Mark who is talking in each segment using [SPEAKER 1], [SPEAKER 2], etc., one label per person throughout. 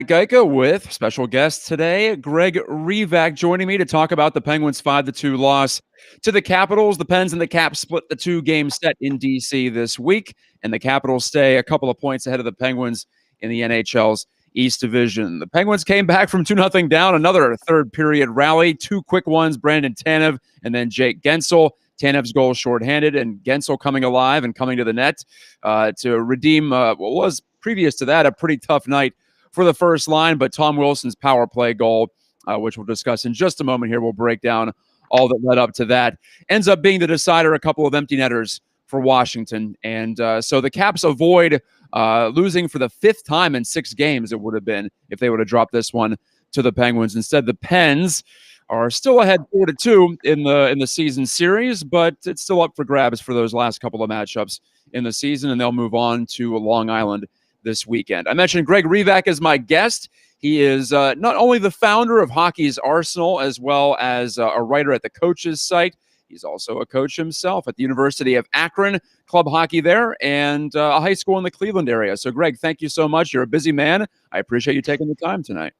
[SPEAKER 1] Gajtka with special guest today, Greg Revak, joining me to talk about the Penguins' 5-2 loss to the Capitals. The Pens and the Caps split the two-game set in D.C. this week, and the Capitals stay a couple of points ahead of the Penguins in the NHL's East Division. The Penguins came back from 2-0 down, another third-period rally, two quick ones, Brandon Tanev and then Jake Guentzel. Tanev's goal shorthanded, and Guentzel coming alive and coming to the net to redeem what was previous to that a pretty tough night for the first line, but Tom Wilson's power play goal, which we'll discuss in just a moment here, we'll break down all that led up to that, ends up being the decider, a couple of empty netters for Washington. And so the Caps avoid losing for the fifth time in 6 games, it would have been, if they would have dropped this one to the Penguins. Instead, the Pens are still ahead 4-2 in the season series, but it's still up for grabs for those last couple of matchups in the season, and they'll move on to Long Island this weekend. I mentioned Greg Revak as my guest. He is not only the founder of Hockey's Arsenal, as well as a writer at the Coach's site. He's also a coach himself at the University of Akron, club hockey there, and a high school in the Cleveland area. So, Greg, thank you so much. You're a busy man. I appreciate you taking the time tonight.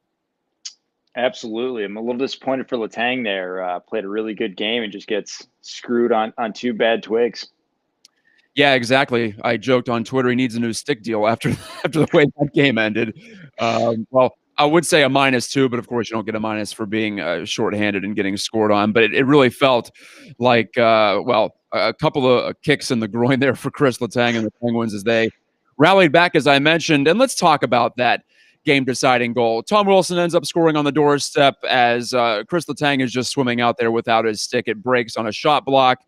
[SPEAKER 2] Absolutely. I'm a little disappointed for Letang there. Played a really good game and just gets screwed on 2 bad twigs.
[SPEAKER 1] Yeah, exactly. I joked on Twitter he needs a new stick deal after the way that game ended. Well, I would say a -2, but of course you don't get a minus for being shorthanded and getting scored on. But it really felt like, a couple of kicks in the groin there for Chris Letang and the Penguins as they rallied back, as I mentioned. And let's talk about that game-deciding goal. Tom Wilson ends up scoring on the doorstep as Chris Letang is just swimming out there without his stick. It breaks on a shot block.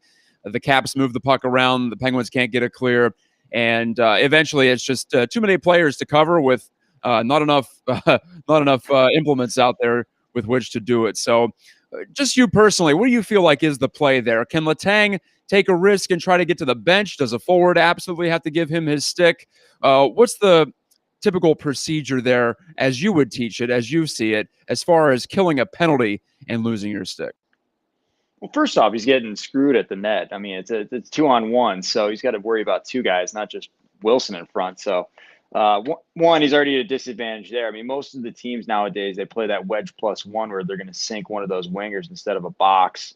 [SPEAKER 1] The Caps move the puck around. The Penguins can't get it clear. And eventually it's just too many players to cover with not enough implements out there with which to do it. So just you personally, what do you feel like is the play there? Can Letang take a risk and try to get to the bench? Does a forward absolutely have to give him his stick? What's the typical procedure there as you would teach it, as you see it, as far as killing a penalty and losing your stick?
[SPEAKER 2] Well, first off, he's getting screwed at the net. I mean, it's 2-on-1, so he's got to worry about 2 guys, not just Wilson in front. So, one, he's already at a disadvantage there. I mean, most of the teams nowadays, they play that wedge +1 where they're going to sink one of those wingers instead of a box.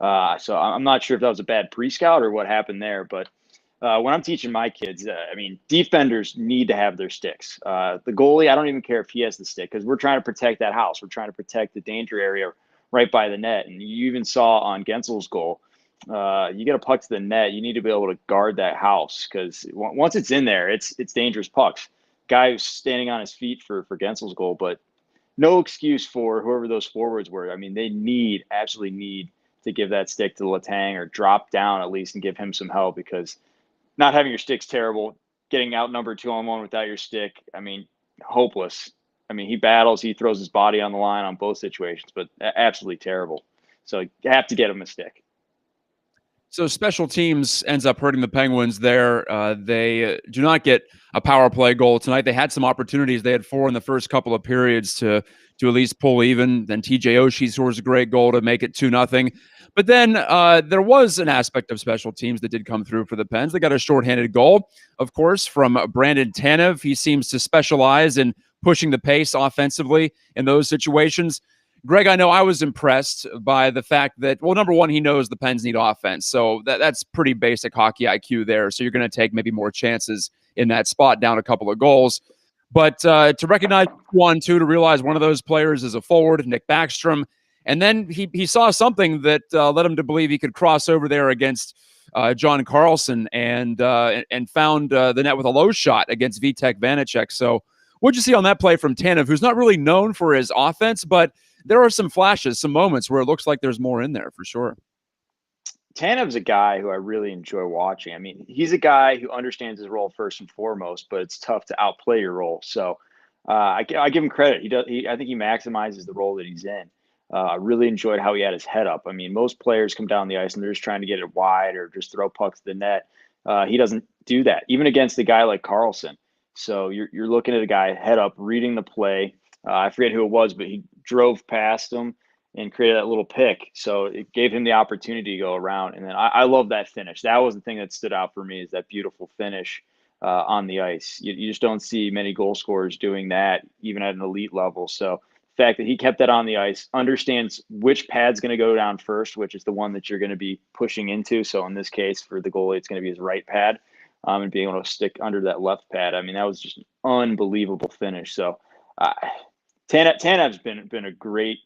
[SPEAKER 2] So I'm not sure if that was a bad pre-scout or what happened there, but when I'm teaching my kids, I mean, defenders need to have their sticks. The goalie, I don't even care if he has the stick because we're trying to protect that house. We're trying to protect the danger area right by the net. And you even saw on Gentzel's goal, you get a puck to the net, you need to be able to guard that house because once it's in there, it's dangerous pucks. Guy who's standing on his feet for Gentzel's goal, but no excuse for whoever those forwards were. I mean, they absolutely need to give that stick to Letang or drop down at least and give him some help because not having your stick's terrible. Getting outnumbered 2-on-1 without your stick, I mean, hopeless. I mean, he battles, he throws his body on the line on both situations, but absolutely terrible. So you have to get him a stick.
[SPEAKER 1] So special teams ends up hurting the Penguins there. They do not get a power play goal tonight. They had some opportunities. They had 4 in the first couple of periods to at least pull even. Then TJ Oshie scores a great goal to make it 2-0. But then there was an aspect of special teams that did come through for the Pens. They got a shorthanded goal, of course, from Brandon Tanev. He seems to specialize in pushing the pace offensively in those situations. Greg, I know I was impressed by the fact that, well, number one, he knows the Pens need offense. So that's pretty basic hockey IQ there. So you're going to take maybe more chances in that spot down a couple of goals. But to recognize 1-2, to realize one of those players is a forward, Nick Backstrom. And then he saw something that led him to believe he could cross over there against John Carlson and found the net with a low shot against Vitek Vanacek. So what'd you see on that play from Tanev, who's not really known for his offense, but there are some flashes, some moments where it looks like there's more in there for sure.
[SPEAKER 2] Tanev's a guy who I really enjoy watching. I mean, he's a guy who understands his role first and foremost, but it's tough to outplay your role. So I give him credit. I think he maximizes the role that he's in. I really enjoyed how he had his head up. I mean, most players come down the ice and they're just trying to get it wide or just throw pucks to the net. He doesn't do that, even against a guy like Carlson. So you're looking at a guy head up, reading the play. I forget who it was, but he drove past him and created that little pick. So it gave him the opportunity to go around. And then I love that finish. That was the thing that stood out for me is that beautiful finish. on the ice. You just don't see many goal scorers doing that, even at an elite level. So the fact that he kept that on the ice, understands which pad's going to go down first, which is the one that you're going to be pushing into. So in this case, for the goalie, it's going to be his right pad, and being able to stick under that left pad. I mean, that was just an unbelievable finish. So Tanev's been a great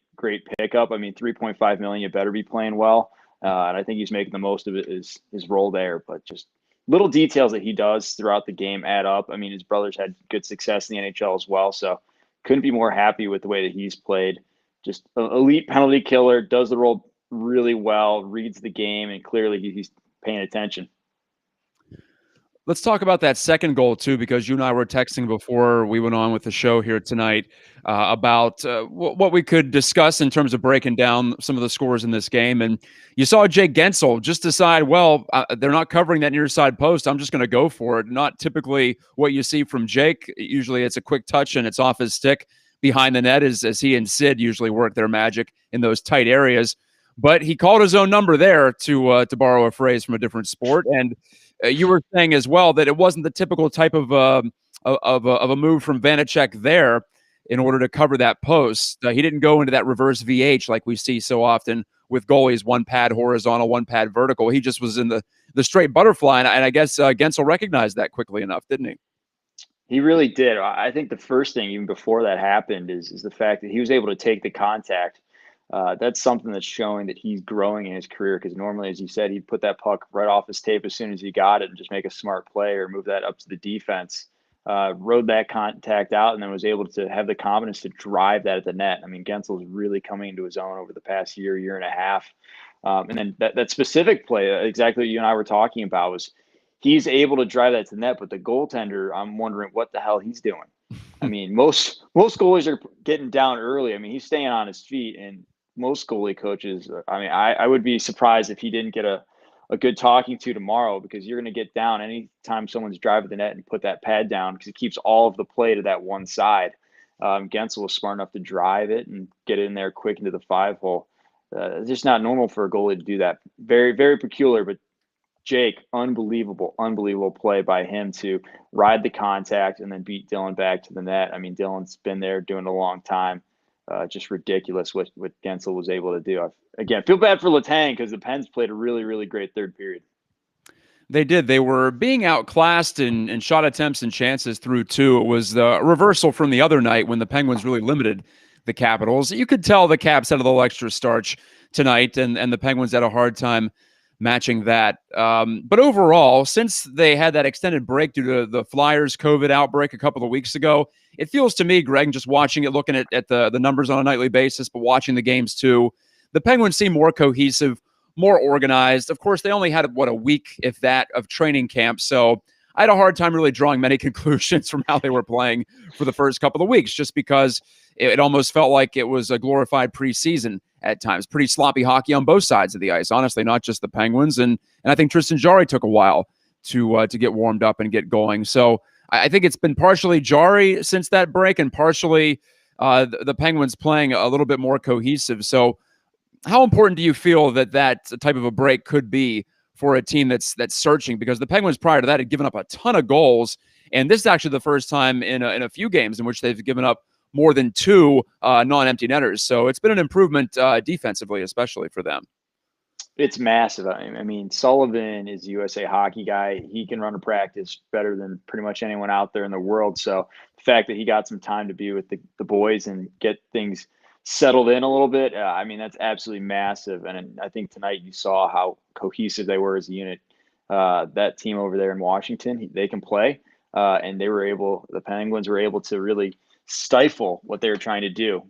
[SPEAKER 2] pickup. I mean, $3.5 million, you better be playing well. And I think he's making the most of it, his role there. But just little details that he does throughout the game add up. I mean, his brothers had good success in the NHL as well. So couldn't be more happy with the way that he's played. Just an elite penalty killer, does the role really well, reads the game, and clearly he's paying attention.
[SPEAKER 1] Let's talk about that second goal, too, because you and I were texting before we went on with the show here tonight about what we could discuss in terms of breaking down some of the scores in this game. And you saw Jake Guentzel just decide, well, they're not covering that near side post. I'm just going to go for it. Not typically what you see from Jake. Usually it's a quick touch and it's off his stick behind the net as he and Sid usually work their magic in those tight areas. But he called his own number there, to borrow a phrase from a different sport. And you were saying as well that it wasn't the typical type of a move from Vanacek there in order to cover that post. He didn't go into that reverse VH like we see so often with goalies, one pad horizontal, one pad vertical. He just was in the straight butterfly, and I guess Guentzel recognized that quickly enough, didn't he?
[SPEAKER 2] He really did. I think the first thing, even before that happened, is the fact that he was able to take the contact. That's something that's showing that he's growing in his career, because normally, as you said, he'd put that puck right off his tape as soon as he got it and just make a smart play or move that up to the defense. Rode that contact out and then was able to have the confidence to drive that at the net. I mean, Guentzel is really coming into his own over the past year and a half. And then that specific play, exactly what you and I were talking about, was he's able to drive that to the net, but the goaltender, I'm wondering what the hell he's doing. I mean, most goalies are getting down early. I mean, he's staying on his feet, and most goalie coaches, I mean, I would be surprised if he didn't get a good talking to tomorrow, because you're going to get down anytime someone's driving the net and put that pad down, because it keeps all of the play to that one side. Guentzel was smart enough to drive it and get in there quick into the 5-hole. It's just not normal for a goalie to do that. Very, very peculiar, but Jake, unbelievable play by him to ride the contact and then beat Dylan back to the net. I mean, Dylan's been there doing it a long time. Just ridiculous what Guentzel was able to do. Again, feel bad for Letang, because the Pens played a really, really great third period.
[SPEAKER 1] They did. They were being outclassed in shot attempts and chances through two. It was the reversal from the other night when the Penguins really limited the Capitals. You could tell the Caps had a little extra starch tonight, and the Penguins had a hard time matching that. But overall, since they had that extended break due to the Flyers COVID outbreak a couple of weeks ago, it feels to me, Greg, just watching it, looking at the numbers on a nightly basis, but watching the games too, the Penguins seem more cohesive, more organized. Of course, they only had, a week, if that, of training camp. So I had a hard time really drawing many conclusions from how they were playing for the first couple of weeks, just because it almost felt like it was a glorified preseason at times. Pretty sloppy hockey on both sides of the ice, honestly, not just the Penguins. And I think Tristan Jarry took a while to get warmed up and get going. So I think it's been partially Jarry since that break, and partially the Penguins playing a little bit more cohesive. So how important do you feel that type of a break could be for a team that's searching? Because the Penguins prior to that had given up a ton of goals, and this is actually the first time in a few games in which they've given up more than two non-empty netters. So it's been an improvement defensively, especially for them.
[SPEAKER 2] It's massive. I mean, Sullivan is a USA Hockey guy. He can run a practice better than pretty much anyone out there in the world. So the fact that he got some time to be with the boys and get things settled in a little bit, I mean, that's absolutely massive. And I think tonight you saw how cohesive they were as a unit. That team over there in Washington, they can play, and the Penguins were able to really stifle what they were trying to do.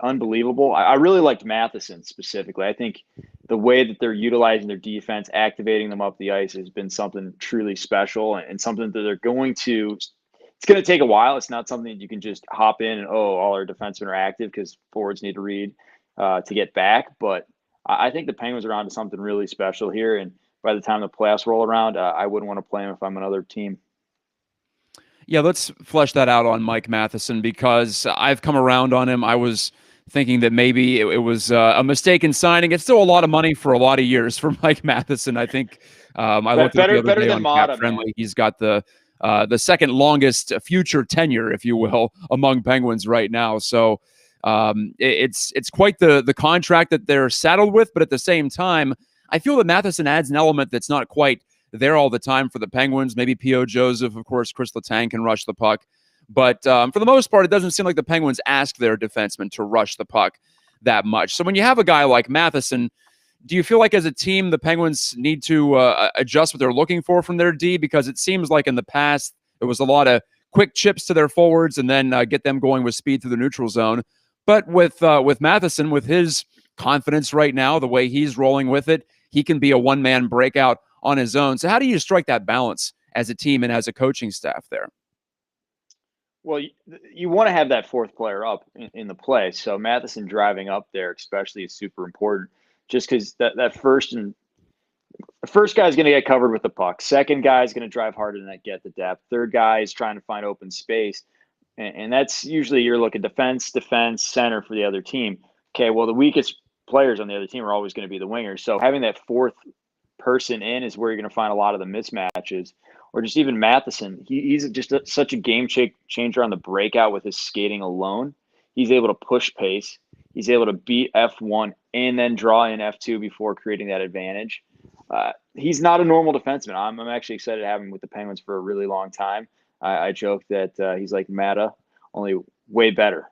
[SPEAKER 2] Unbelievable. I really liked Matheson specifically. I think the way that they're utilizing their defense, activating them up the ice, has been something truly special, and something that they're going to – it's going to take a while. It's not something that you can just hop in and, all our defensemen are active, because forwards need to read to get back. But I think the Penguins are on to something really special here, and by the time the playoffs roll around, I wouldn't want to play them if I'm another team.
[SPEAKER 1] Yeah, let's flesh that out on Mike Matheson, because I've come around on him. I was thinking that maybe it was a mistaken signing. It's still a lot of money for a lot of years for Mike Matheson. I think I looked at the other day on Cap Friendly. He's got the the second longest future tenure, if you will, among Penguins right now. So it's quite the contract that they're saddled with, but at the same time, I feel that Matheson adds an element that's not quite there all the time for the Penguins. Maybe P.O. Joseph, of course, Chris Letang can rush the puck. But for the most part, it doesn't seem like the Penguins ask their defensemen to rush the puck that much. So when you have a guy like Matheson, do you feel like as a team the Penguins need to adjust what they're looking for from their D? Because it seems like in the past it was a lot of quick chips to their forwards and then get them going with speed through the neutral zone. But with Matheson, with his confidence right now, the way he's rolling with it, he can be a one-man breakout on his own. So how do you strike that balance as a team and as a coaching staff there?
[SPEAKER 2] Well, you want to have that fourth player up in the play. So Matheson driving up there, especially, is super important. Just because that first the first guy is going to get covered with the puck. Second guy is going to drive harder than that, get the depth. Third guy is trying to find open space, and that's usually you're looking defense, center for the other team. Okay, well the weakest players on the other team are always going to be the wingers. So having that fourth person in is where you're going to find a lot of the mismatches. Or just even Matheson, he's just such a game changer on the breakout with his skating alone. He's able to push pace. He's able to beat F1 and then draw in F2 before creating that advantage. He's not a normal defenseman. I'm actually excited to have him with the Penguins for a really long time. I joke that he's like Mata, only way better.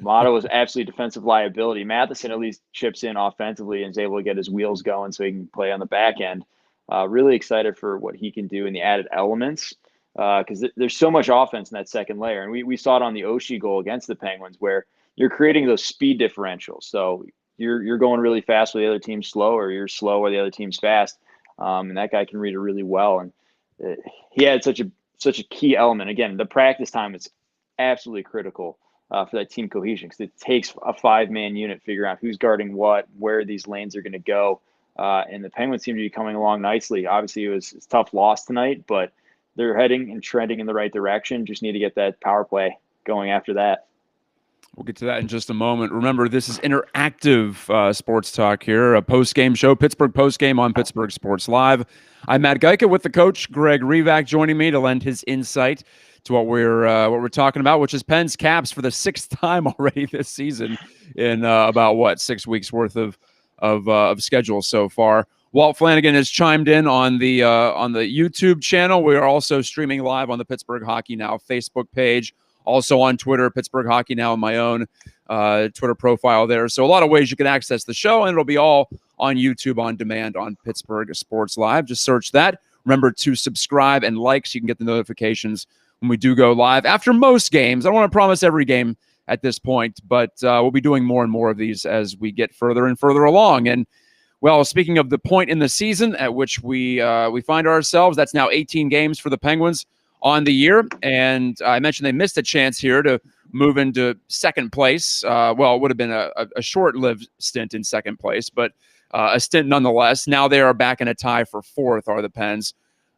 [SPEAKER 2] Mata was absolutely defensive liability. Matheson at least chips in offensively and is able to get his wheels going so he can play on the back end. Really excited for what he can do in the added elements because there's so much offense in that second layer. And we saw it on the Oshie goal against the Penguins where you're creating those speed differentials. So you're going really fast where the other team's slow, or you're slow where the other team's fast. And that guy can read it really well. And he had such a key element. Again, the practice time is absolutely critical for that team cohesion because it takes a 5-man unit figuring out who's guarding what, where these lanes are going to go. And the Penguins seem to be coming along nicely. Obviously, it's a tough loss tonight, but they're heading and trending in the right direction. Just need to get that power play going after that.
[SPEAKER 1] We'll get to that in just a moment. Remember, this is interactive sports talk here, a post-game show, Pittsburgh Postgame on Pittsburgh Sports Live. I'm Matt Gajtka with the coach, Greg Revak, joining me to lend his insight to what we're talking about, which is Pens Caps for the 6th time already this season in about 6 weeks worth of schedule so far. Walt Flanagan has chimed in on the YouTube channel. We are also streaming live on the Pittsburgh Hockey Now Facebook page. Also on Twitter, Pittsburgh Hockey Now, on my own Twitter profile there. So a lot of ways you can access the show, and it'll be all on YouTube on demand on Pittsburgh Sports Live. Just search that. Remember to subscribe and like so you can get the notifications when we do go live. After most games, I don't want to promise every game at this point, but we'll be doing more and more of these as we get further and further along. And, well, speaking of the point in the season at which we find ourselves, that's now 18 games for the Penguins on the year, and I mentioned they missed a chance here to move into second place. Well, it would have been a short-lived stint in second place, but a stint nonetheless. Now they are back in a tie for fourth, are the Pens,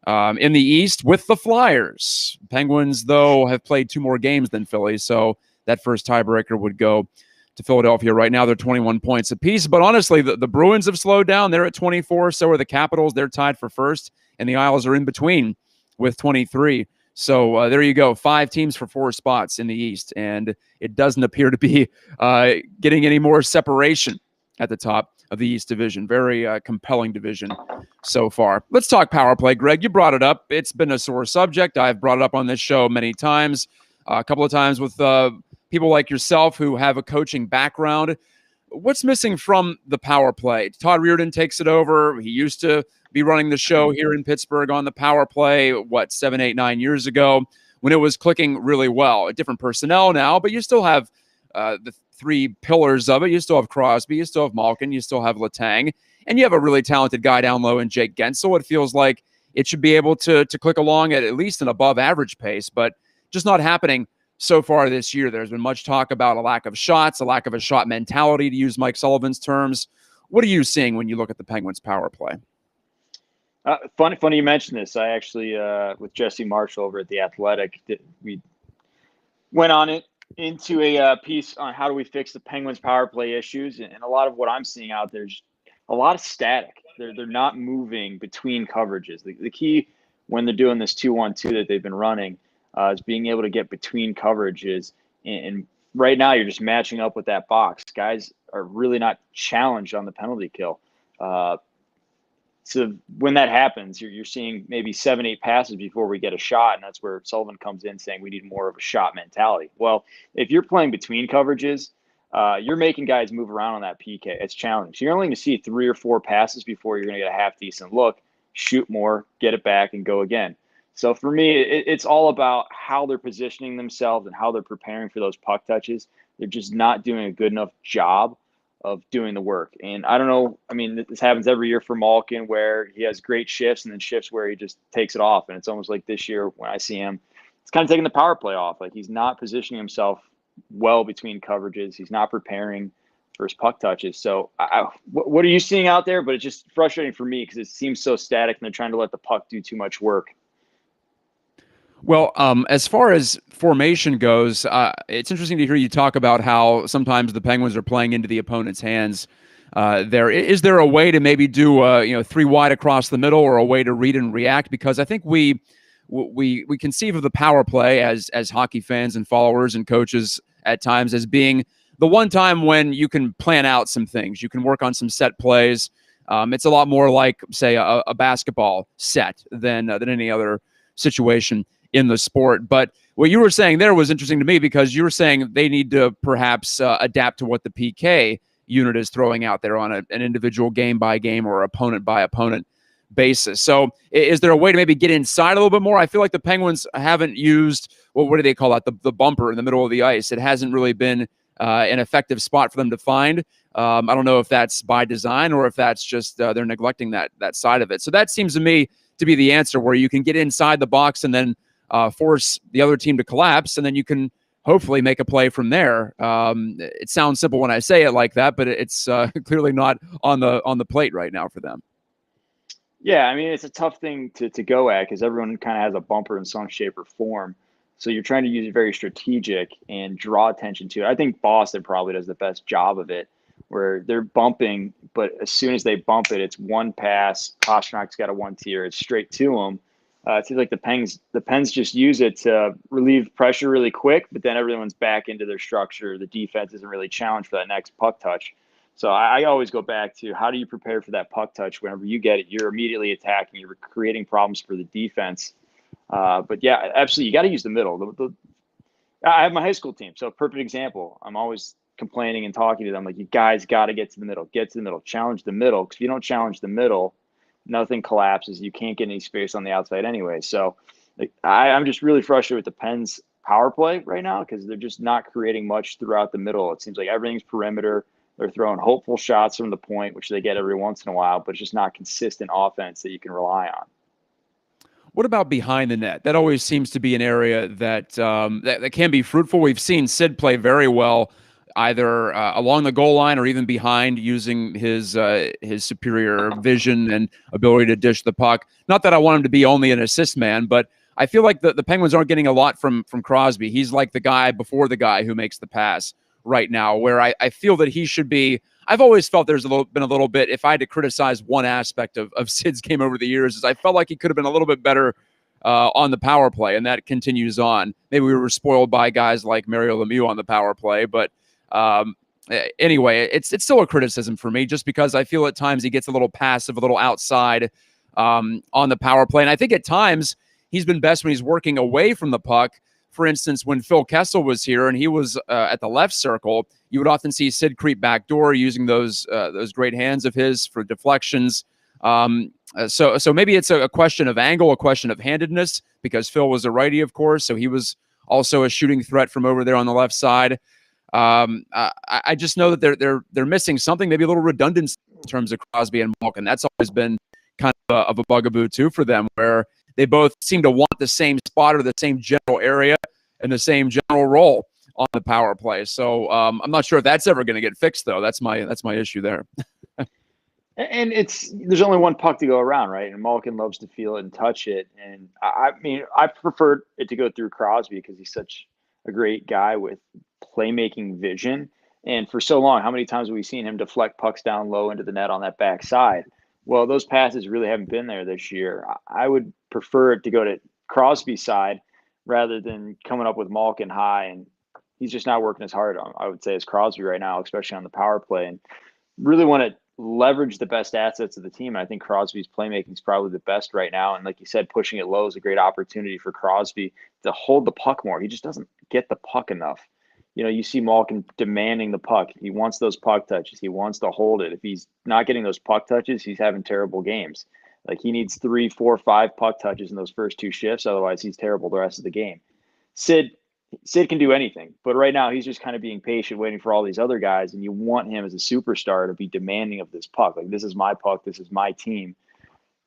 [SPEAKER 1] in the East with the Flyers. Penguins, though, have played 2 more games than Philly, so that first tiebreaker would go to Philadelphia. Right now, they're 21 points apiece, but honestly, the Bruins have slowed down. They're at 24, so are the Capitals. They're tied for first, and the Isles are in between with 23. So there you go. 5 teams for 4 spots in the East. And it doesn't appear to be getting any more separation at the top of the East Division. Very compelling division so far. Let's talk power play. Greg, you brought it up. It's been a sore subject. I've brought it up on this show many times, a couple of times with people like yourself who have a coaching background. What's missing from the power play? Todd Reardon takes it over. He used to be running the show here in Pittsburgh on the power play, 7, 8, 9 years ago when it was clicking really well. Different personnel now, but you still have the 3 pillars of it. You still have Crosby, you still have Malkin, you still have Letang, and you have a really talented guy down low in Jake Gensel. It feels like it should be able to click along at least an above average pace, but just not happening so far this year. There's been much talk about a lack of shots, a lack of a shot mentality, to use Mike Sullivan's terms. What are you seeing when you look at the Penguins' power play?
[SPEAKER 2] Funny you mentioned this. I actually, with Jesse Marshall over at The Athletic, we went on it into a piece on how do we fix the Penguins' power play issues. And a lot of what I'm seeing out there's a lot of static. They're not moving between coverages. The key when they're doing this 2-1-2 that they've been running, is being able to get between coverages. And right now, you're just matching up with that box. Guys are really not challenged on the penalty kill. So when that happens, you're seeing maybe 7-8 passes before we get a shot, and that's where Sullivan comes in saying we need more of a shot mentality. Well, if you're playing between coverages, you're making guys move around on that PK. It's challenging. So you're only going to see 3 or 4 passes before you're going to get a half decent look, shoot more, get it back, and go again. So for me, it's all about how they're positioning themselves and how they're preparing for those puck touches. They're just not doing a good enough job of doing the work. And I don't know, I mean, this happens every year for Malkin, where he has great shifts and then shifts where he just takes it off. And it's almost like this year when I see him, it's kind of taking the power play off. Like, he's not positioning himself well between coverages. He's not preparing for his puck touches. So what are you seeing out there? But it's just frustrating for me because it seems so static and they're trying to let the puck do too much work.
[SPEAKER 1] Well, as far as formation goes, it's interesting to hear you talk about how sometimes the Penguins are playing into the opponent's hands. Is there a way to maybe do 3 wide across the middle, or a way to read and react? Because I think we conceive of the power play as hockey fans and followers and coaches at times as being the one time when you can plan out some things. You can work on some set plays. It's a lot more like, say, a basketball set than any other situation in the sport. But what you were saying there was interesting to me, because you were saying they need to perhaps adapt to what the PK unit is throwing out there on an individual game by game or opponent by opponent basis. So is there a way to maybe get inside a little bit more? I feel like the Penguins haven't used, well, what do they call that? The bumper in the middle of the ice. It hasn't really been an effective spot for them to find. I don't know if that's by design or if that's just they're neglecting that side of it. So that seems to me to be the answer, where you can get inside the box and then force the other team to collapse, and then you can hopefully make a play from there. It sounds simple when I say it like that, but it's clearly not on the plate right now for them.
[SPEAKER 2] Yeah, I mean, it's a tough thing to go at because everyone kind of has a bumper in some shape or form. So you're trying to use it very strategic and draw attention to it. I think Boston probably does the best job of it, where they're bumping, but as soon as they bump it, it's one pass. Pasternak's got a 1-tier. It's straight to them. It seems like the Pens just use it to relieve pressure really quick, but then everyone's back into their structure. The defense isn't really challenged for that next puck touch. So I always go back to, how do you prepare for that puck touch? Whenever you get it, you're immediately attacking. You're creating problems for the defense. But yeah, absolutely, you got to use the middle. I have my high school team, so a perfect example. I'm always complaining and talking to them like, you guys got to get to the middle, challenge the middle. Because if you don't challenge the middle, nothing collapses. You can't get any space on the outside anyway. So I'm just really frustrated with the Pens power play right now, because they're just not creating much throughout the middle. It seems like everything's perimeter. They're throwing hopeful shots from the point, which they get every once in a while, but it's just not consistent offense that you can rely on.
[SPEAKER 1] What about behind the net? That always seems to be an area that that can be fruitful. We've seen Sid play very well, either along the goal line or even behind, using his superior vision and ability to dish the puck. Not that I want him to be only an assist man, but I feel like the Penguins aren't getting a lot from Crosby. He's like the guy before the guy who makes the pass right now, where I feel that he should be. I've always felt there's been a little bit, if I had to criticize one aspect of Sid's game over the years, is I felt like he could have been a little bit better on the power play, and that continues on. Maybe we were spoiled by guys like Mario Lemieux on the power play, but anyway, it's still a criticism for me, just because I feel at times he gets a little passive, a little outside on the power play, and I think at times he's been best when he's working away from the puck. For instance, when Phil Kessel was here and he was at the left circle, you would often see Sid creep back door, using those great hands of his for deflections. So maybe it's a question of angle, a question of handedness, because Phil was a righty, of course, so he was also a shooting threat from over there on the left side. I just know that they're missing something, maybe a little redundancy in terms of Crosby and Malkin. That's always been kind of a bugaboo too for them, where they both seem to want the same spot or the same general area and the same general role on the power play. So I'm not sure if that's ever going to get fixed, though. That's my issue there.
[SPEAKER 2] And there's only one puck to go around, right? And Malkin loves to feel it and touch it. And I mean, I prefer it to go through Crosby because he's such a great guy with playmaking vision. And for so long, how many times have we seen him deflect pucks down low into the net on that backside? Well, those passes really haven't been there this year. I would prefer it to go to Crosby's side rather than coming up with Malkin high. And he's just not working as hard, I would say, as Crosby right now, especially on the power play. And really want to leverage the best assets of the team. And I think Crosby's playmaking is probably the best right now. And like you said, pushing it low is a great opportunity for Crosby to hold the puck more. He just doesn't get the puck enough. You know, you see Malkin demanding the puck. He wants those puck touches. He wants to hold it. If he's not getting those puck touches, he's having terrible games. Like, he needs 3, 4, 5 puck touches in those first 2 shifts. Otherwise, he's terrible the rest of the game. Sid can do anything, but right now he's just kind of being patient, waiting for all these other guys. And you want him as a superstar to be demanding of this puck. Like, this is my puck. This is my team.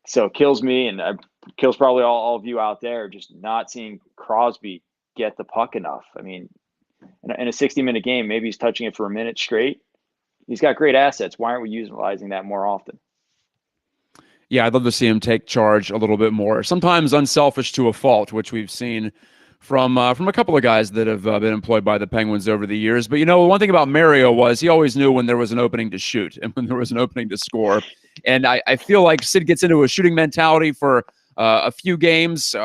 [SPEAKER 2] So it kills me, and it kills probably all of you out there, just not seeing Crosby get the puck enough. I mean, in a 60-minute game, maybe he's touching it for a minute straight. He's got great assets. Why aren't we utilizing that more often?
[SPEAKER 1] Yeah, I'd love to see him take charge a little bit more. Sometimes unselfish to a fault, which we've seen from a couple of guys that have been employed by the Penguins over the years. But, you know, one thing about Mario was he always knew when there was an opening to shoot and when there was an opening to score. And I feel like Sid gets into a shooting mentality for a few games,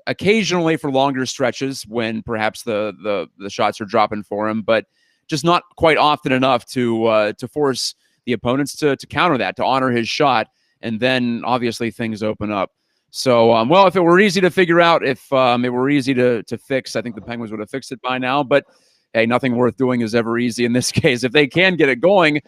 [SPEAKER 1] occasionally for longer stretches when perhaps the shots are dropping for him, but just not quite often enough to force the opponents to counter that, to honor his shot, and then obviously things open up. So, well, if it were easy to figure out, if it were easy to fix, I think the Penguins would have fixed it by now. But hey, nothing worth doing is ever easy in this case. If they can get it going,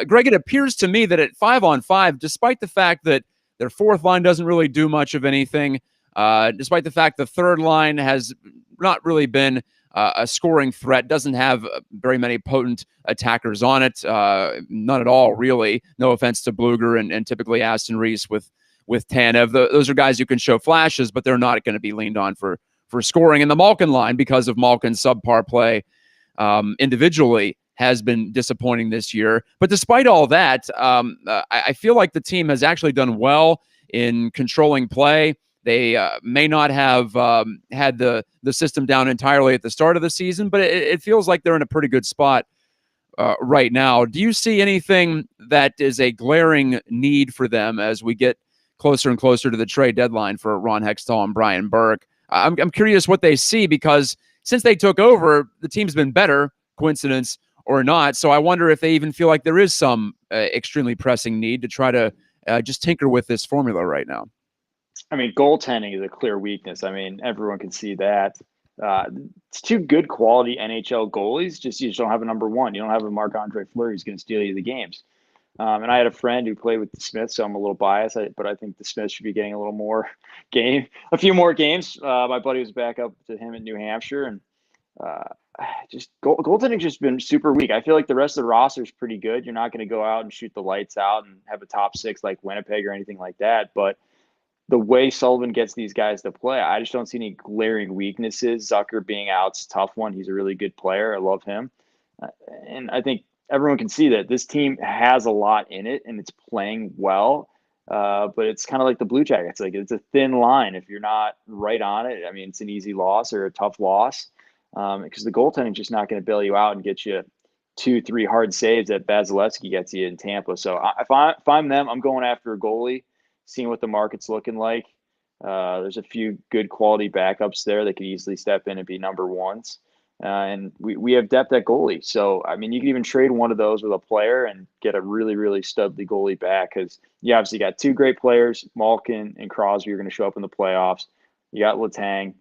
[SPEAKER 1] Greg, it appears to me that at 5-on-5, despite the fact that their fourth line doesn't really do much of anything, despite the fact the third line has not really been a scoring threat, doesn't have very many potent attackers on it, none at all, really. No offense to Bluger and typically Aston Reese with Tanev. Those are guys who can show flashes, but they're not going to be leaned on for scoring. And the Malkin line, because of Malkin's subpar play individually, has been disappointing this year. But despite all that, I feel like the team has actually done well in controlling play. They may not have had the system down entirely at the start of the season, but it feels like they're in a pretty good spot right now. Do you see anything that is a glaring need for them as we get closer and closer to the trade deadline for Ron Hextall and Brian Burke? I'm curious what they see, because since they took over, the team's been better, coincidence or not. So I wonder if they even feel like there is some extremely pressing need to try to just tinker with this formula right now.
[SPEAKER 2] I mean, goaltending is a clear weakness. I mean, everyone can see that. It's 2 good quality NHL goalies. You just don't have a number one. You don't have a Marc-Andre Fleury who's going to steal you the games. And I had a friend who played with the Smiths, so I'm a little biased, but I think the Smiths should be getting a few more games. My buddy was back up to him in New Hampshire, and just goaltending's just been super weak. I feel like the rest of the roster is pretty good. You're not going to go out and shoot the lights out and have a top 6 like Winnipeg or anything like that, but the way Sullivan gets these guys to play, I just don't see any glaring weaknesses. Zucker being out's a tough one. He's a really good player. I love him. And I think everyone can see that this team has a lot in it and it's playing well. But it's kind of like the Blue Jackets. Like, it's a thin line. If you're not right on it, I mean, it's an easy loss or a tough loss, because the goaltending is just not going to bail you out and get you 2-3 hard saves that Vasilevsky gets you in Tampa. So if I'm them, I'm going after a goalie, seeing what the market's looking like. There's a few good quality backups there that could easily step in and be number ones. And we have depth at goalie. So, I mean, you can even trade one of those with a player and get a really, really studly goalie back, because you obviously got 2 great players. Malkin and Crosby are going to show up in the playoffs. You got Letang,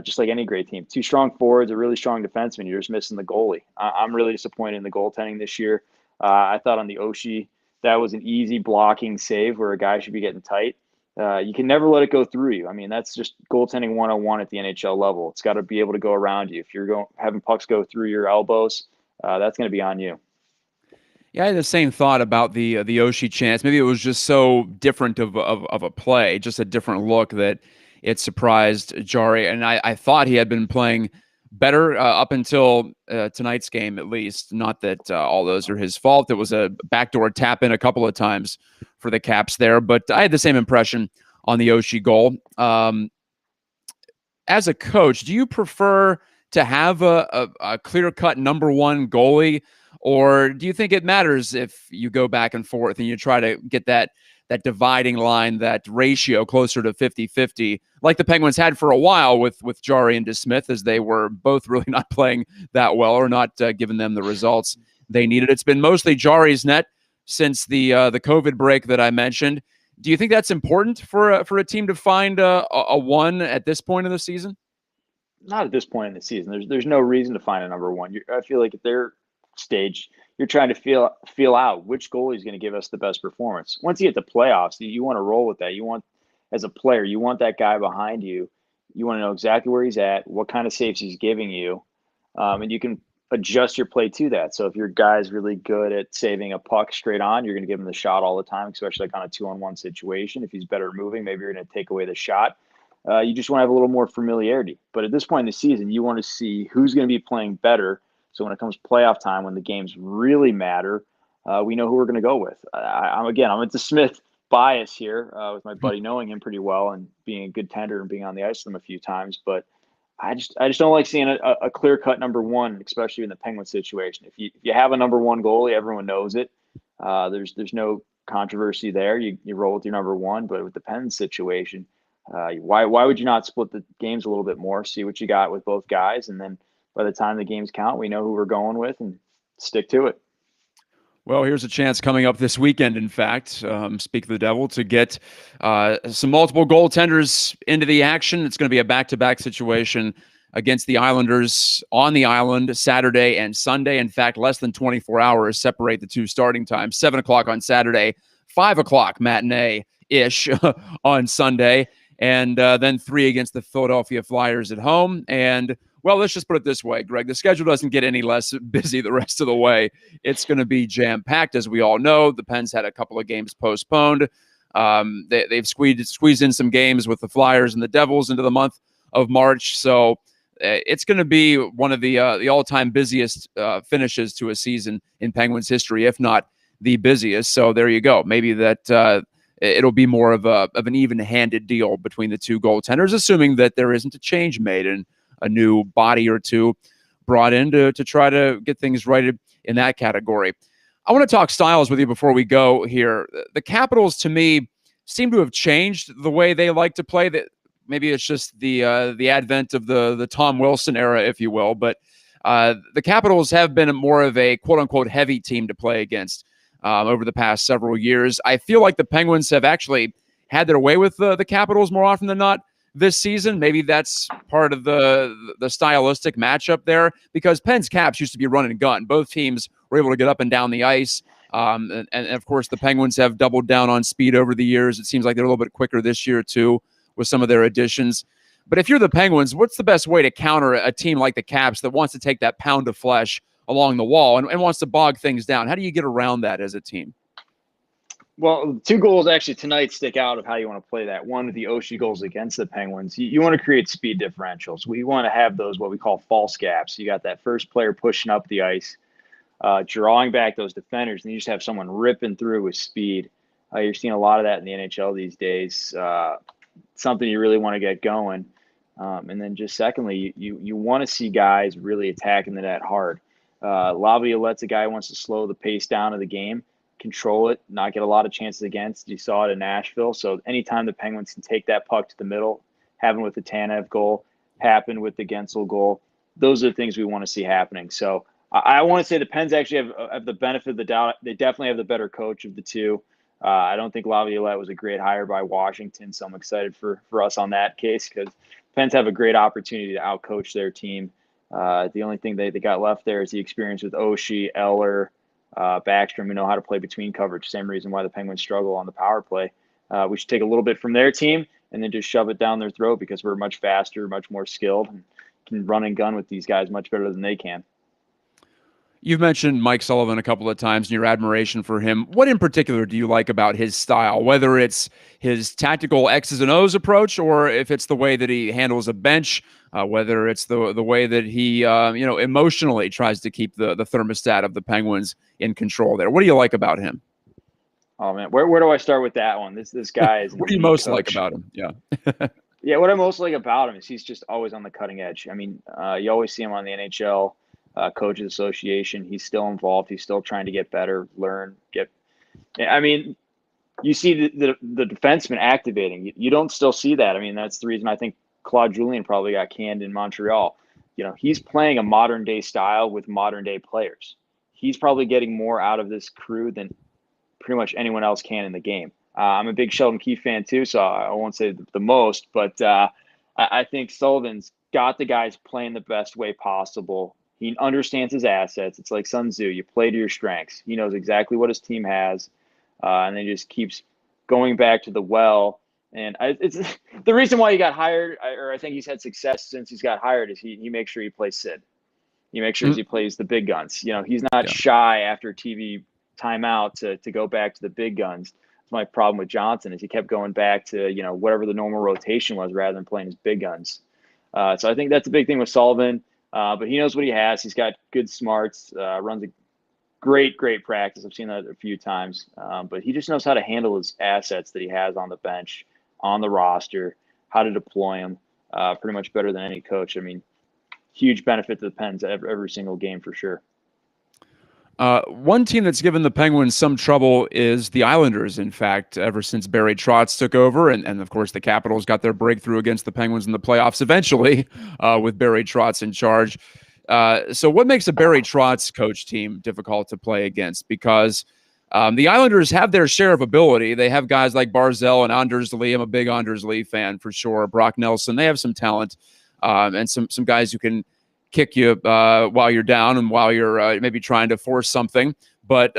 [SPEAKER 2] just like any great team. 2 strong forwards, a really strong defenseman. You're just missing the goalie. I'm really disappointed in the goaltending this year. I thought on the Oshie, that was an easy blocking save where a guy should be getting tight. You can never let it go through you. I mean, that's just goaltending 101 at the NHL level. It's got to be able to go around you. If you're having pucks go through your elbows, that's going to be on you.
[SPEAKER 1] Yeah, I had the same thought about the Oshie chance. Maybe it was just so different of a play, just a different look, that it surprised Jari. And I thought he had been playing better up until tonight's game, at least. Not that all those are his fault. It was a backdoor tap in a couple of times for the Caps there, but I had the same impression on the Oshie goal. As a coach, do you prefer to have a clear-cut number one goalie, or do you think it matters if you go back and forth and you try to get that that dividing line, that ratio closer to 50-50, like the Penguins had for a while with Jarry and DeSmith, as they were both really not playing that well or not giving them the results they needed. It's been mostly Jarry's net since the COVID break that I mentioned. Do you think that's important for a team to find a one at this point of the season?
[SPEAKER 2] Not at this point in the season. There's no reason to find a number one. I feel like at their stage, you're trying to feel out which goalie is going to give us the best performance. Once you get to playoffs, you want to roll with that. You want, as a player, you want that guy behind you. You want to know exactly where he's at, what kind of saves he's giving you, and you can adjust your play to that. So if your guy's really good at saving a puck straight on, you're going to give him the shot all the time, especially like on a 2-on-1 situation. If he's better at moving, maybe you're going to take away the shot. You just want to have a little more familiarity. But at this point in the season, you want to see who's going to be playing better. So when it comes to playoff time, when the games really matter, we know who we're going to go with. I'm at the Smith bias here with my buddy knowing him pretty well and being a good tender and being on the ice with him a few times. But I just don't like seeing a clear-cut number one, especially in the Penguin situation. If you have a number one goalie, everyone knows it. There's no controversy there. You roll with your number one. But with the Pens situation, why would you not split the games a little bit more, see what you got with both guys, and then by the time the games count, we know who we're going with and stick to it.
[SPEAKER 1] Well, here's a chance coming up this weekend, in fact, speak of the devil, to get some multiple goaltenders into the action. It's going to be a back-to-back situation against the Islanders on the island Saturday and Sunday. In fact, less than 24 hours separate the two starting times. 7 o'clock on Saturday, 5 o'clock matinee-ish on Sunday, and then 3 against the Philadelphia Flyers at home. And well, let's just put it this way, Greg. The schedule doesn't get any less busy the rest of the way. It's going to be jam-packed, as we all know. The Pens had a couple of games postponed. They've squeezed in some games with the Flyers and the Devils into the month of March. So it's going to be one of the all-time busiest finishes to a season in Penguins history, if not the busiest. So there you go. Maybe that it'll be more of an even-handed deal between the two goaltenders, assuming that there isn't a change made and a new body or two brought in to try to get things righted in that category. I want to talk styles with you before we go here. The Capitals, to me, seem to have changed the way they like to play. That maybe it's just the advent of the Tom Wilson era, if you will. But the Capitals have been more of a quote-unquote heavy team to play against over the past several years. I feel like the Penguins have actually had their way with the Capitals more often than not this season. Maybe that's part of the stylistic matchup there, because Pens Caps used to be run and gun. Both teams were able to get up and down the ice. And of course, the Penguins have doubled down on speed over the years. It seems like they're a little bit quicker this year, too, with some of their additions. But if you're the Penguins, what's the best way to counter a team like the Caps that wants to take that pound of flesh along the wall and wants to bog things down? How do you get around that as a team?
[SPEAKER 2] Well, 2 goals actually tonight stick out of how you want to play that. One, the Oshie goals against the Penguins. You want to create speed differentials. We want to have those, what we call false gaps. You got that first player pushing up the ice, drawing back those defenders, and you just have someone ripping through with speed. You're seeing a lot of that in the NHL these days. Something you really want to get going. And then just secondly, you want to see guys really attacking the net hard. Laviolette's a guy who wants to slow the pace down of the game, control it, not get a lot of chances against. You saw it in Nashville. So anytime the Penguins can take that puck to the middle, happened with the Tanev goal, happened with the Gensel goal, those are the things we want to see happening. So I want to say the Pens actually have the benefit of the doubt. They definitely have the better coach of the two. I don't think Laviolette was a great hire by Washington, so I'm excited for us on that case, because Pens have a great opportunity to outcoach their team. The only thing they got left there is the experience with Oshie, Eller, Backstrom, who know how to play between coverage. Same reason why the Penguins struggle on the power play. We should take a little bit from their team and then just shove it down their throat, because we're much faster, much more skilled, and can run and gun with these guys much better than they can.
[SPEAKER 1] You've mentioned Mike Sullivan a couple of times and your admiration for him. What in particular do you like about his style, whether it's his tactical X's and O's approach, or if it's the way that he handles a bench, whether it's the way that he emotionally tries to keep the thermostat of the Penguins in control there? What do you like about him?
[SPEAKER 2] Oh, man, where do I start with that one? This guy is
[SPEAKER 1] what do you most like about him? Yeah.
[SPEAKER 2] Yeah, what I most like about him is he's just always on the cutting edge. I mean, you always see him on the NHL Coaches Association. He's still involved. He's still trying to get better, learn, get. I mean, you see the defenseman activating. You don't still see that. I mean, that's the reason I think Claude Julien probably got canned in Montreal. He's playing a modern day style with modern day players. He's probably getting more out of this crew than pretty much anyone else can in the game. I'm a big Sheldon Keefe fan too, so I won't say the most, but I think Sullivan's got the guys playing the best way possible. He understands his assets. It's like Sun Tzu. You play to your strengths. He knows exactly what his team has, and then just keeps going back to the well. And it's the reason why he got hired, or I think he's had success since he's got hired, is he makes sure he plays Sid. He makes sure he plays the big guns. He's not shy after TV timeout to go back to the big guns. That's my problem with Johnson, is he kept going back to whatever the normal rotation was rather than playing his big guns. So I think that's a big thing with Sullivan. But he knows what he has. He's got good smarts. Runs a great practice. I've seen that a few times. But he just knows how to handle his assets that he has on the bench, on the roster, how to deploy them. Pretty much better than any coach. I mean, huge benefit to the Pens every single game for sure.
[SPEAKER 1] One team that's given the Penguins some trouble is the Islanders, in fact, ever since Barry Trotz took over. And of course, the Capitals got their breakthrough against the Penguins in the playoffs eventually with Barry Trotz in charge. So what makes a Barry Trotz coach team difficult to play against? Because the Islanders have their share of ability. They have guys like Barzell and Anders Lee. I'm a big Anders Lee fan for sure. Brock Nelson. They have some talent and some guys who can kick you while you're down and while you're maybe trying to force something. But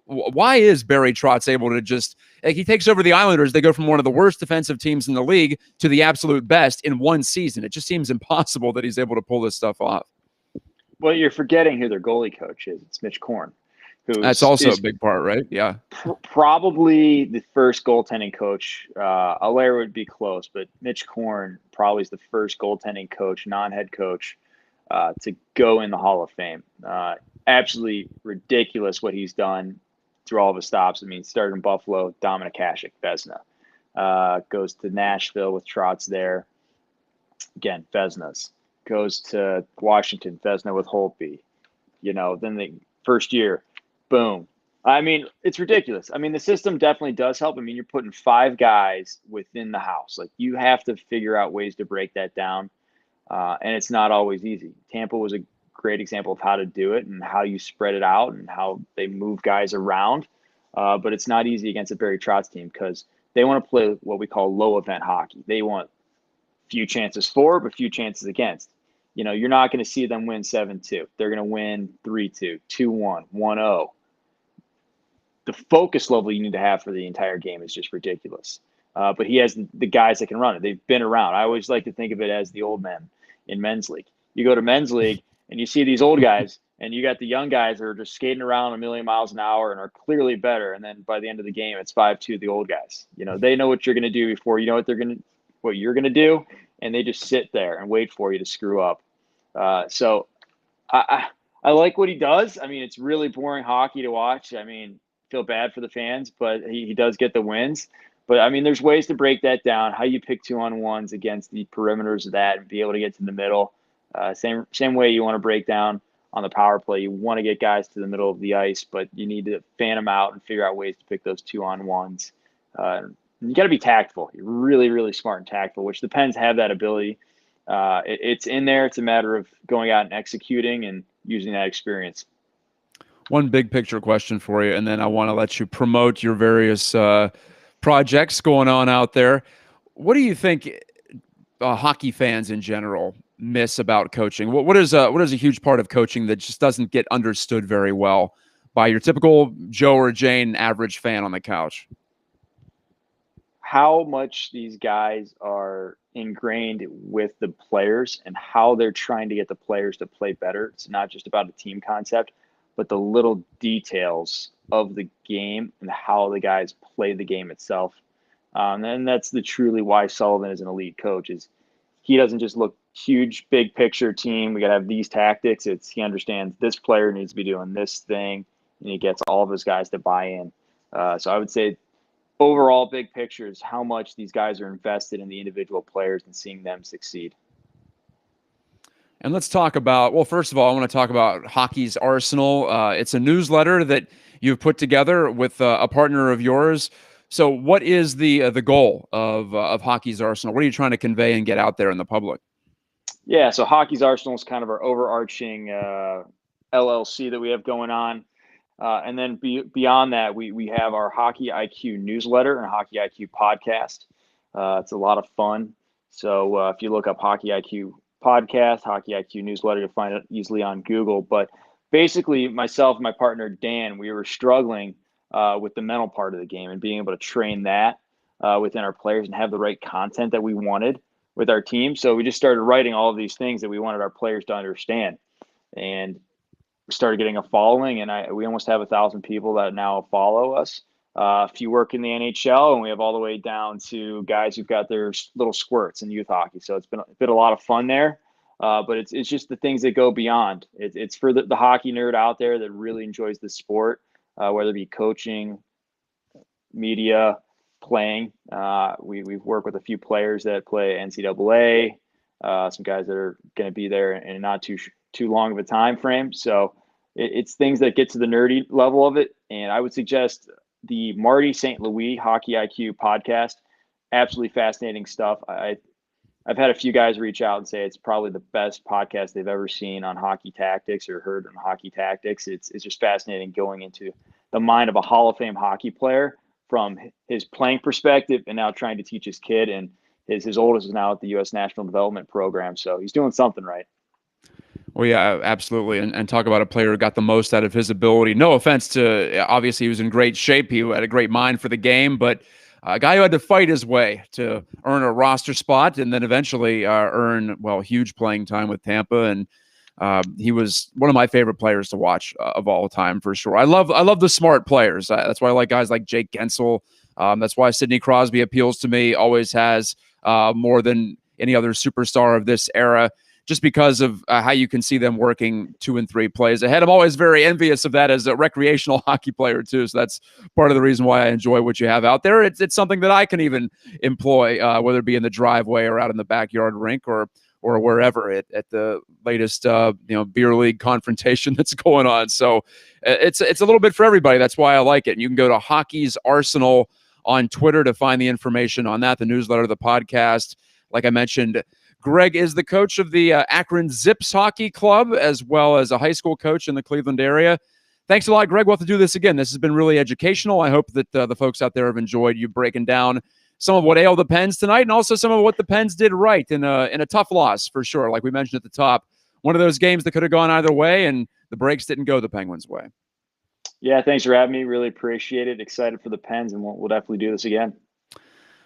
[SPEAKER 1] why is Barry Trotz able to just he takes over the Islanders? They go from one of the worst defensive teams in the league to the absolute best in one season. It just seems impossible that he's able to pull this stuff off.
[SPEAKER 2] Well, you're forgetting who their goalie coach is. It's Mitch Korn.
[SPEAKER 1] That's also a big part, right? Yeah.
[SPEAKER 2] Probably the first goaltending coach. Allaire would be close, but Mitch Korn probably is the first goaltending coach, non-head coach, to go in the Hall of Fame. Absolutely ridiculous what he's done through all of his stops. I mean, started in Buffalo, Dominik Hasek, Vezina. Goes to Nashville with Trotz there. Again, Vezinas. Goes to Washington, Vezina with Holtby. Then the first year, boom. I mean, it's ridiculous. I mean, the system definitely does help. I mean, you're putting 5 guys within the house. Like, you have to figure out ways to break that down. And it's not always easy. Tampa was a great example of how to do it and how you spread it out and how they move guys around. But it's not easy against a Barry Trotz team because they want to play what we call low event hockey. They want few chances for, but few chances against. You're not going to see them win 7-2. They're going to win 3-2, 2-1, 1-0. The focus level you need to have for the entire game is just ridiculous. But he has the guys that can run it. They've been around. I always like to think of it as the old men in men's league. You go to men's league and you see these old guys, and you got the young guys that are just skating around a million miles an hour and are clearly better. And then by the end of the game, it's 5-2 the old guys. They know what you're going to do before you know what you're going to do, and they just sit there and wait for you to screw up. So I like what he does. I mean, it's really boring hockey to watch. I mean, feel bad for the fans, but he does get the wins. But I mean, there's ways to break that down. How you pick 2-on-1s against the perimeters of that and be able to get to the middle. Same way you want to break down on the power play. You want to get guys to the middle of the ice, but you need to fan them out and figure out ways to pick those 2-on-1s. You got to be tactful. You're really, really smart and tactful, which the Pens have that ability. It's in there. It's a matter of going out and executing and using that experience.
[SPEAKER 1] One big picture question for you, and then I want to let you promote your various projects going on out there. What do you think hockey fans in general miss about coaching? What is a huge part of coaching that just doesn't get understood very well by your typical Joe or Jane average fan on the couch?
[SPEAKER 2] How much these guys are ingrained with the players and how they're trying to get the players to play better. It's not just about a team concept, but the little details of the game and how the guys play the game itself. And that's the truly why Sullivan is an elite coach. Is he doesn't just look huge, big picture team. We got to have these tactics. He understands this player needs to be doing this thing, and he gets all of his guys to buy in. So I would say overall big picture is how much these guys are invested in the individual players and seeing them succeed.
[SPEAKER 1] And let's talk about, well, first of all, I want to talk about Hockey's Arsenal. It's a newsletter that you've put together with a partner of yours, So what is the goal of Hockey's Arsenal? What are you trying to convey and get out there in the public?
[SPEAKER 2] Yeah, so Hockey's Arsenal is kind of our overarching LLC that we have going on. And then beyond that, we have our Hockey IQ newsletter and Hockey IQ podcast. It's a lot of fun. So if you look up Hockey IQ podcast, Hockey IQ newsletter, you'll find it easily on Google. But basically, myself and my partner, Dan, we were struggling with the mental part of the game and being able to train that within our players and have the right content that we wanted with our team. So we just started writing all of these things that we wanted our players to understand. And started getting a following, and we almost have 1,000 people that now follow us. A few work in the NHL, and we have all the way down to guys who've got their little squirts in youth hockey. So it's been a lot of fun there. But it's just the things that go beyond. It's for the hockey nerd out there that really enjoys the sport, whether it be coaching, media, playing. We've worked with a few players that play NCAA, some guys that are going to be there in not too long of a time frame. So it's things that get to the nerdy level of it. And I would suggest the Marty St. Louis Hockey IQ podcast. Absolutely fascinating stuff. I've had a few guys reach out and say it's probably the best podcast they've ever seen on hockey tactics or heard on hockey tactics. It's just fascinating going into the mind of a Hall of Fame hockey player from his playing perspective and now trying to teach his kid. And his oldest is now at the U.S. National Development Program. So he's doing something right.
[SPEAKER 1] Well, yeah, absolutely. And talk about a player who got the most out of his ability. No offense to, obviously, he was in great shape. He had a great mind for the game, but a guy who had to fight his way to earn a roster spot and then eventually earn, well, huge playing time with Tampa. And he was one of my favorite players to watch of all time, for sure. I love the smart players. That's why I like guys like Jake Gensel. That's why Sidney Crosby appeals to me, always has, more than any other superstar of this era, just because of how you can see them working 2 and 3 plays ahead. I'm always very envious of that as a recreational hockey player too. So that's part of the reason why I enjoy what you have out there. It's something that I can even employ, whether it be in the driveway or out in the backyard rink or wherever at the latest beer league confrontation that's going on. So it's a little bit for everybody. That's why I like it. And you can go to Hockey's Arsenal on Twitter to find the information on that, the newsletter, the podcast. Like I mentioned, Greg is the coach of the Akron Zips Hockey Club, as well as a high school coach in the Cleveland area. Thanks a lot, Greg. We'll have to do this again. This has been really educational. I hope that the folks out there have enjoyed you breaking down some of what ailed the Pens tonight and also some of what the Pens did right in a tough loss, for sure. Like we mentioned at the top, one of those games that could have gone either way, and the breaks didn't go the Penguins' way.
[SPEAKER 2] Yeah, thanks for having me. Really appreciate it. Excited for the Pens, and we'll definitely do this again.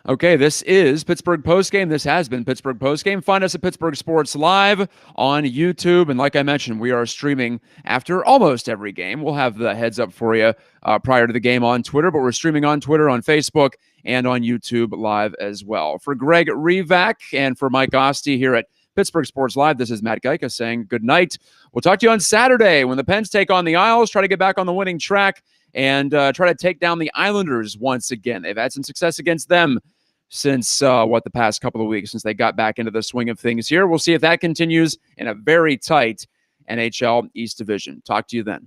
[SPEAKER 1] Okay, this is Pittsburgh Postgame. This has been Pittsburgh Postgame. Find us at Pittsburgh Sports Live on YouTube. And like I mentioned, we are streaming after almost every game. We'll have the heads up for you prior to the game on Twitter, but we're streaming on Twitter, on Facebook, and on YouTube Live as well. For Greg Revak and for Mike Osti here at Pittsburgh Sports Live, this is Matt Gajtka saying good night. We'll talk to you on Saturday when the Pens take on the Isles, try to get back on the winning track, and try to take down the Islanders once again. They've had some success against them since the past couple of weeks, since they got back into the swing of things here. We'll see if that continues in a very tight NHL East Division. Talk to you then.